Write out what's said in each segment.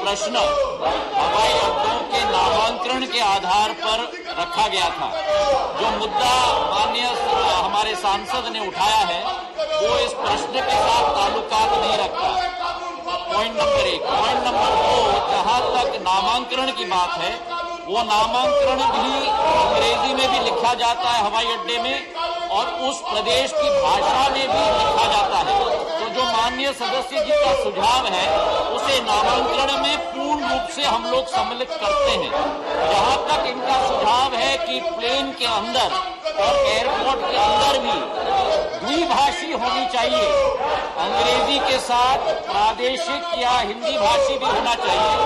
प्रश्न हवाई अड्डों के नामांकन के आधार पर रखा गया था। जो मुद्दा माननीय हमारे सांसद ने उठाया है वो इस प्रश्न के साथ ताल्लुकात नहीं रखता। Point number 1। पॉइंट नंबर 2, जहां तक नामांकन की बात है, वो नामांकन भी अंग्रेजी में भी लिखा जाता है हवाई अड्डे में और उस प्रदेश की भाषा में भी लिखा जाता है। तो जो माननीय सदस्य जी का सुझाव है उसे नामांकन में पूर्ण रूप से हम लोग सम्मिलित करते हैं। जहां तक इनका सुझाव है कि प्लेन के अंदर और एयरपोर्ट के अंदर भी द्विभाषी होनी चाहिए, अंग्रेजी के साथ प्रादेशिक या हिंदी भाषी भी होना चाहिए,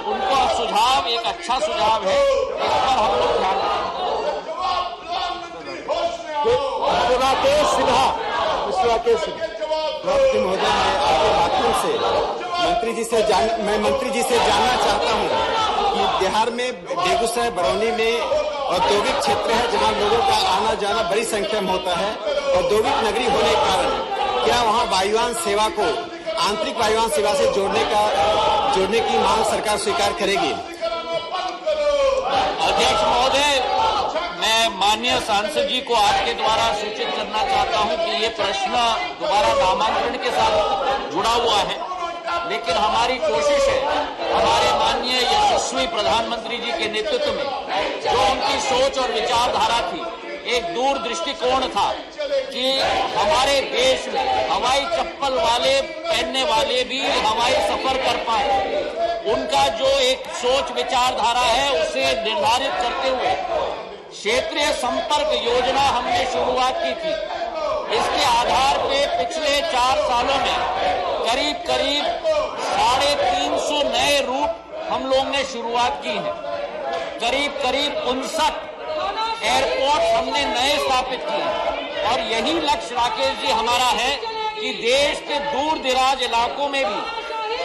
उनका सुझाव एक अच्छा सुझाव है, इस पर हम लोग ध्यान रखें। महोदय, मैं आपके माध्यम से मैं मंत्री जी से जानना चाहता हूं कि बिहार में बेगूसराय बरौनी में औद्योगिक क्षेत्र है जहां लोगों का आना जाना बड़ी संख्या में होता है। औद्योगिक नगरी होने के कारण क्या वहां वायुयान सेवा को आंतरिक वायुयान सेवा से जोड़ने की मांग सरकार स्वीकार करेगी? अध्यक्ष महोदय, मैं माननीय सांसद जी को आपके द्वारा सूचित करना चाहता हूं कि ये प्रश्न दोबारा नामांकन के साथ जुड़ा हुआ है, लेकिन हमारी कोशिश है, हमारे माननीय यशस्वी प्रधानमंत्री जी के नेतृत्व में जो उनकी सोच और विचारधारा थी, एक दूर दृष्टिकोण था कि हमारे देश में हवाई चप्पल वाले पहनने वाले भी हवाई सफर कर पाए। उनका जो एक सोच विचारधारा है उसे निर्धारित करते हुए क्षेत्रीय संपर्क योजना हमने शुरुआत की थी। इसके आधार पे पिछले 4 सालों में करीब 350 नए रूट हम लोग ने शुरुआत की है। करीब 59 एयरपोर्ट हमने नए स्थापित किए और यही लक्ष्य राकेश जी हमारा है कि देश के दूर दराज इलाकों में भी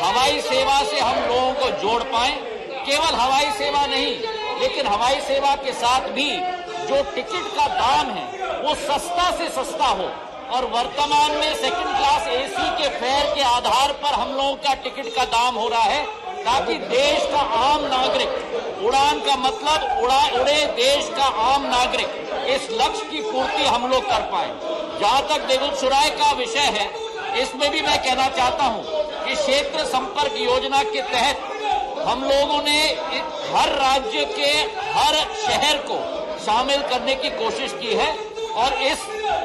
हवाई सेवा से हम लोगों को जोड़ पाएं। केवल हवाई सेवा नहीं, लेकिन हवाई सेवा के साथ भी जो टिकट का दाम है वो सस्ता से सस्ता हो और वर्तमान में सेकंड क्लास एसी के फेयर के आधार पर हम लोगों का टिकट का दाम हो रहा है, ताकि देश का आम नागरिक, उड़ान का मतलब उड़े देश का आम नागरिक, इस लक्ष्य की पूर्ति हम लोग कर पाए। जहां तक बेगूसराय का विषय है, इसमें भी मैं कहना चाहता हूं कि क्षेत्र संपर्क योजना के तहत हम लोगों ने हर राज्य के हर शहर को शामिल करने की कोशिश की है और इस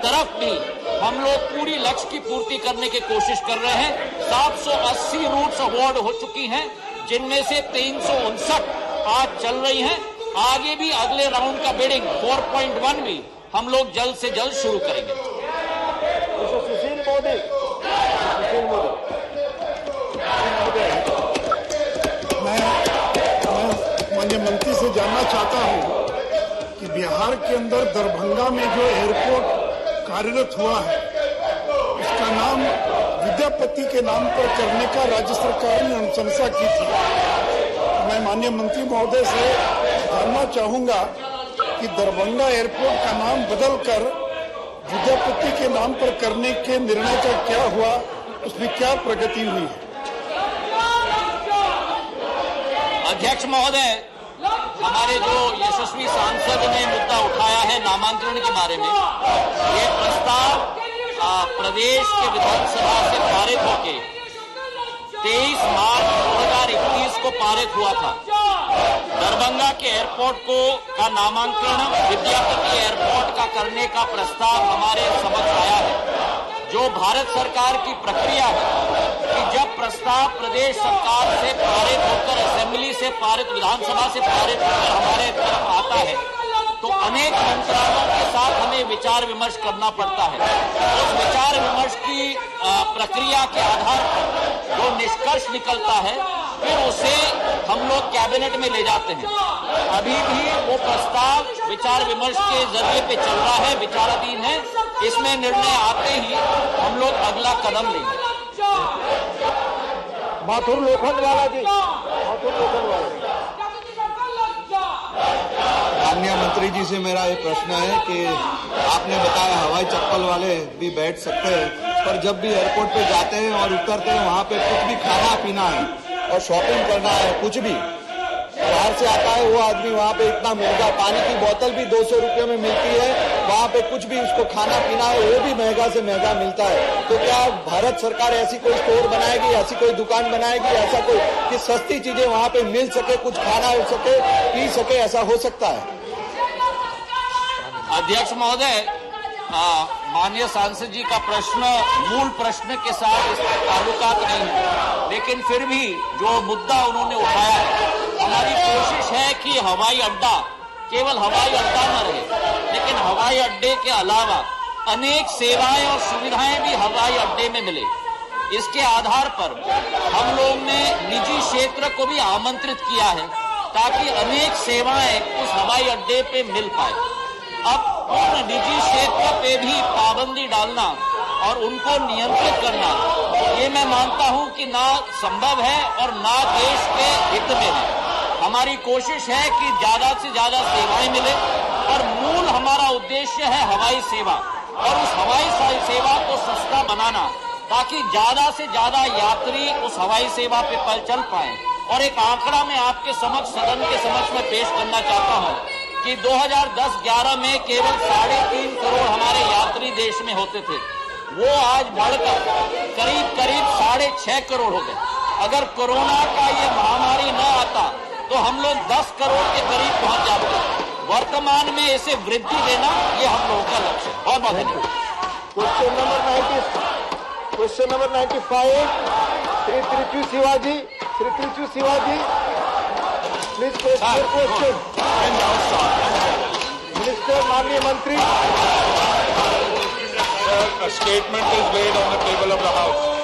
तरफ भी हम लोग पूरी लक्ष्य की पूर्ति करने की कोशिश कर रहे हैं। 780 रूट्स अवार्ड हो चुकी हैं, जिनमें से 359 आज चल रही हैं। आगे भी अगले राउंड का बिडिंग 4.1 भी हम लोग जल्द से जल्द शुरू करेंगे। मैं माननीय मंत्री से जानना चाहता हूं कि बिहार के अंदर दरभंगा में जो एयरपोर्ट कार्यरत हुआ है उसका नाम विद्यापति के नाम पर करने का राज्य सरकार ने अनुशंसा की थी। मैं माननीय मंत्री महोदय से जानना चाहूंगा कि दरभंगा एयरपोर्ट का नाम बदलकर विद्यापति के नाम पर करने के निर्णय का क्या हुआ, उसमें क्या प्रगति हुई है? अध्यक्ष महोदय, हमारे जो यशस्वी सांसद ने मुद्दा उठाया है नामांकन के बारे में, ये प्रस्ताव प्रदेश के विधानसभा से पारित होके 23 मार्च 2021 को पारित हुआ था। दरभंगा के एयरपोर्ट का नामांकन विद्यापति एयरपोर्ट का करने का प्रस्ताव हमारे समक्ष आया है। जो भारत सरकार की प्रक्रिया है कि जब प्रस्ताव प्रदेश सरकार से पारित होकर असेंबली से पारित, विधानसभा से पारित होकर हमारे तरफ आता है तो अनेक मंत्रालयों के साथ हमें विचार विमर्श करना पड़ता है। उस विचार विमर्श की प्रक्रिया के आधार पर जो निष्कर्ष निकलता है फिर उसे हम लोग कैबिनेट में ले जाते हैं। अभी भी वो प्रस्ताव विचार विमर्श के जरिए पे चल रहा है, विचाराधीन है। इसमें निर्णय आते ही हम लोग अगला कदम लेंगे। माथुर लोखंडवाला जी, माननीय मंत्री जी से मेरा ये प्रश्न है कि आपने बताया हवाई चप्पल वाले भी बैठ सकते हैं, पर जब भी एयरपोर्ट पे जाते हैं और उतरते हैं वहाँ पे कुछ भी खाना पीना है और शॉपिंग करना है, कुछ भी बाहर से आता है वो आदमी, वहाँ पे इतना महंगा, पानी की बोतल भी 200 रुपये में मिलती है, वहाँ पे कुछ भी उसको खाना पीना है वो भी महंगा से महंगा मिलता है। तो क्या भारत सरकार ऐसी कोई स्टोर बनाएगी, ऐसी कोई दुकान बनाएगी, ऐसा कोई कि सस्ती चीजें वहाँ पे मिल सके, कुछ खाना हो सके, पी सके, ऐसा हो सकता है? अध्यक्ष महोदय, माननीय सांसद जी का प्रश्न मूल प्रश्न के साथ इसका ताल्लुकात नहीं है, लेकिन फिर भी जो मुद्दा उन्होंने उठाया है, हमारी कोशिश है कि हवाई अड्डा केवल हवाई अड्डा न रहे, लेकिन हवाई अड्डे के अलावा अनेक सेवाएं और सुविधाएं भी हवाई अड्डे में मिले। इसके आधार पर हम लोग ने निजी क्षेत्र को भी आमंत्रित किया है ताकि अनेक सेवाएं उस हवाई अड्डे पे मिल पाए। अब उन निजी क्षेत्र पे भी पाबंदी डालना और उनको नियंत्रित करना, ये मैं मानता हूं कि ना संभव है और ना देश के हित में है। हमारी कोशिश है कि ज्यादा से ज्यादा सेवाएं मिले और मूल हमारा उद्देश्य है हवाई सेवा, और उस हवाई सेवा को सस्ता बनाना ताकि ज्यादा से ज्यादा यात्री उस हवाई सेवा पे चल पाए। और एक आंकड़ा मैं आपके समक्ष, सदन के समक्ष में पेश करना चाहता हूं कि 2010-11 में केवल 3.5 करोड़ हमारे यात्री देश में होते थे, वो आज बढ़कर करीब 6.5 करोड़ हो गए। अगर कोरोना का ये महामारी न आता तो हम लोग 10 करोड़ के करीब पहुंच जाते। वर्तमान में इसे वृद्धि देना ये हम लोगों का लक्ष्य है। बहुत बहुत धन्यवाद। Question number 95, Shri Trichy Shivaji, please question. Minister, माननीय मंत्री। A statement is laid on the table of the House.